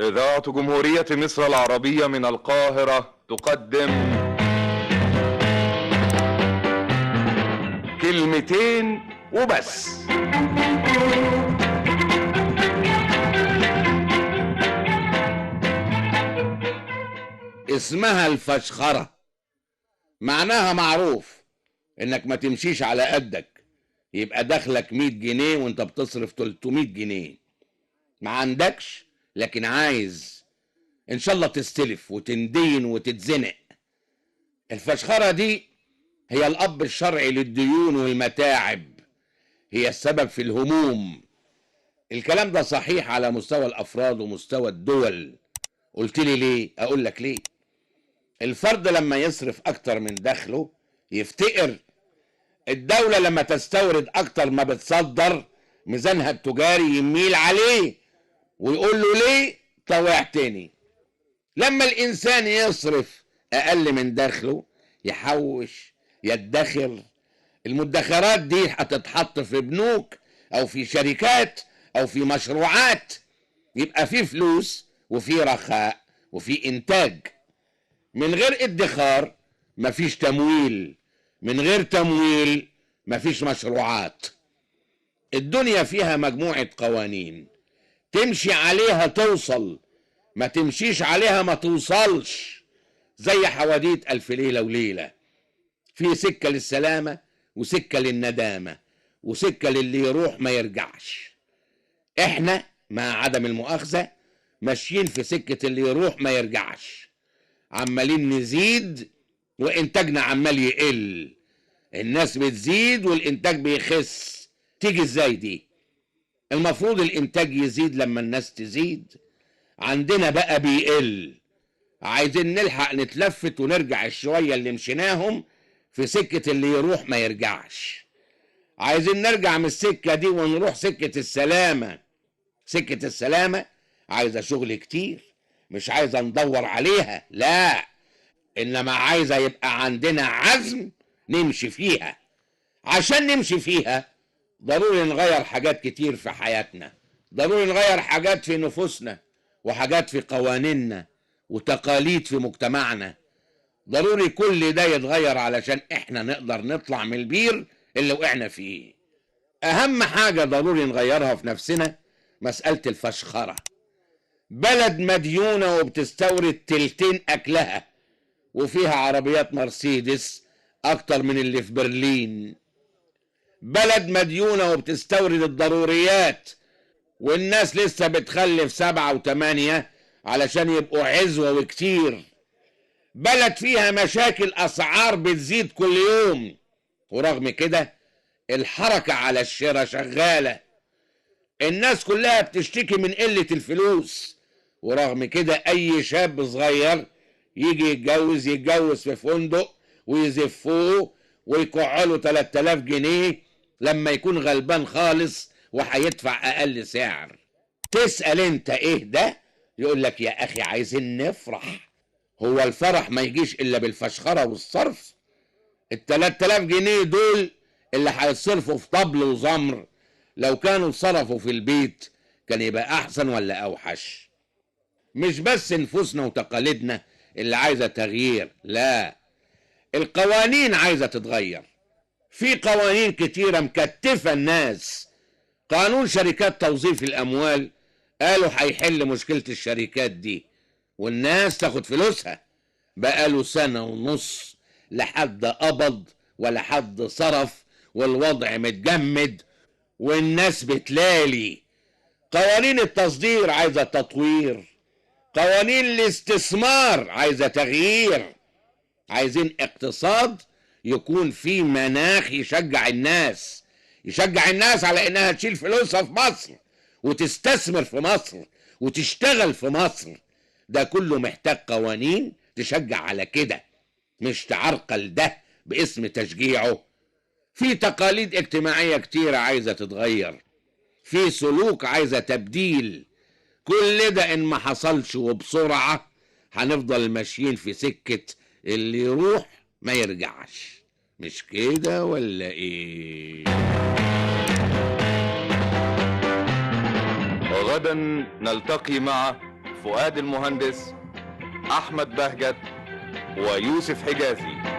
إذاعة جمهورية مصر العربية من القاهرة تقدم كلمتين وبس. اسمها الفشخرة. معناها معروف انك ما تمشيش على قدك، يبقى دخلك 100 جنيه وانت بتصرف 300 جنيه. ما عندكش لكن عايز ان شاء الله تستلف وتندين وتتزنق. الفشخرة دي هي الاب الشرعي للديون والمتاعب، هي السبب في الهموم. الكلام ده صحيح على مستوى الافراد ومستوى الدول. قلت لي ليه؟ اقول لك ليه. الفرد لما يصرف اكتر من دخله يفتقر. الدولة لما تستورد اكتر ما بتصدر ميزانها التجاري يميل عليه ويقول له ليه طوعتني. لما الانسان يصرف اقل من دخله يحوش يدخر. المدخرات دي هتتحط في بنوك او في شركات او في مشروعات، يبقى في فلوس وفي رخاء وفي انتاج. من غير ادخار مفيش تمويل، من غير تمويل مفيش مشروعات. الدنيا فيها مجموعة قوانين، تمشي عليها توصل، ما تمشيش عليها ما توصلش. زي حواديت ألف ليلة وليلة، في سكة للسلامة وسكة للندامة وسكة للي يروح ما يرجعش. احنا مع عدم المؤاخذة ماشيين في سكة اللي يروح ما يرجعش، عمالين نزيد وانتاجنا عمال يقل. الناس بتزيد والانتاج بيخس. تيجي ازاي دي؟ المفروض الانتاج يزيد لما الناس تزيد، عندنا بقى بيقل. عايزين نلحق نتلفت ونرجع الشوية اللي مشيناهم في سكة اللي يروح ما يرجعش. عايزين نرجع من السكة دي ونروح سكة السلامة. سكة السلامة عايزة شغل كتير، مش عايزة ندور عليها، لا، إنما عايزة يبقى عندنا عزم نمشي فيها. عشان نمشي فيها ضروري نغير حاجات كتير في حياتنا، ضروري نغير حاجات في نفوسنا وحاجات في قوانيننا وتقاليد في مجتمعنا. ضروري كل ده يتغير علشان احنا نقدر نطلع من البير اللي وقعنا فيه. اهم حاجة ضروري نغيرها في نفسنا مسألة الفشخرة. بلد مديونة وبتستورد تلتين اكلها وفيها عربيات مرسيدس اكتر من اللي في برلين. بلد مديونة وبتستورد الضروريات والناس لسه بتخلف 7 و8 علشان يبقوا عزوة وكتير. بلد فيها مشاكل اسعار بتزيد كل يوم، ورغم كده الحركة على الشراء شغالة. الناس كلها بتشتكي من قلة الفلوس، ورغم كده اي شاب صغير يجي يتجوز في فندق ويزفوه ويقعله 3000 جنيه لما يكون غلبان خالص وهيدفع اقل سعر. تسأل انت ايه ده؟ يقول لك يا اخي عايزين نفرح. هو الفرح ما يجيش الا بالفشخرة والصرف؟ ال3000 جنيه دول اللي هيتصرفوا في طبل وزمر لو كانوا اتصرفوا في البيت كان يبقى احسن ولا اوحش؟ مش بس نفوسنا وتقاليدنا اللي عايزة تغيير، لا، القوانين عايزة تتغير. في قوانين كتيرة مكتفة الناس. قانون شركات توظيف الأموال قالوا هيحل مشكلة الشركات دي والناس تاخد فلوسها. بقاله 1.5 سنة لا حد قبض ولا حد صرف والوضع متجمد والناس بتلالي. قوانين التصدير عايزة تطوير، قوانين الاستثمار عايزة تغيير. عايزين اقتصاد يكون فيه مناخ يشجع الناس، يشجع الناس على انها تشيل فلوسها في مصر وتستثمر في مصر وتشتغل في مصر. ده كله محتاج قوانين تشجع على كده، مش تعرقل ده باسم تشجيعه. في تقاليد اجتماعية كتيرة عايزة تتغير، في سلوك عايزة تبديل. كل ده ان ما حصلش وبسرعة هنفضل ماشيين في سكة اللي يروح ما يرجعش. مش كده ولا ايه؟ وغدا نلتقي مع فؤاد المهندس، أحمد بهجت، ويوسف حجازي.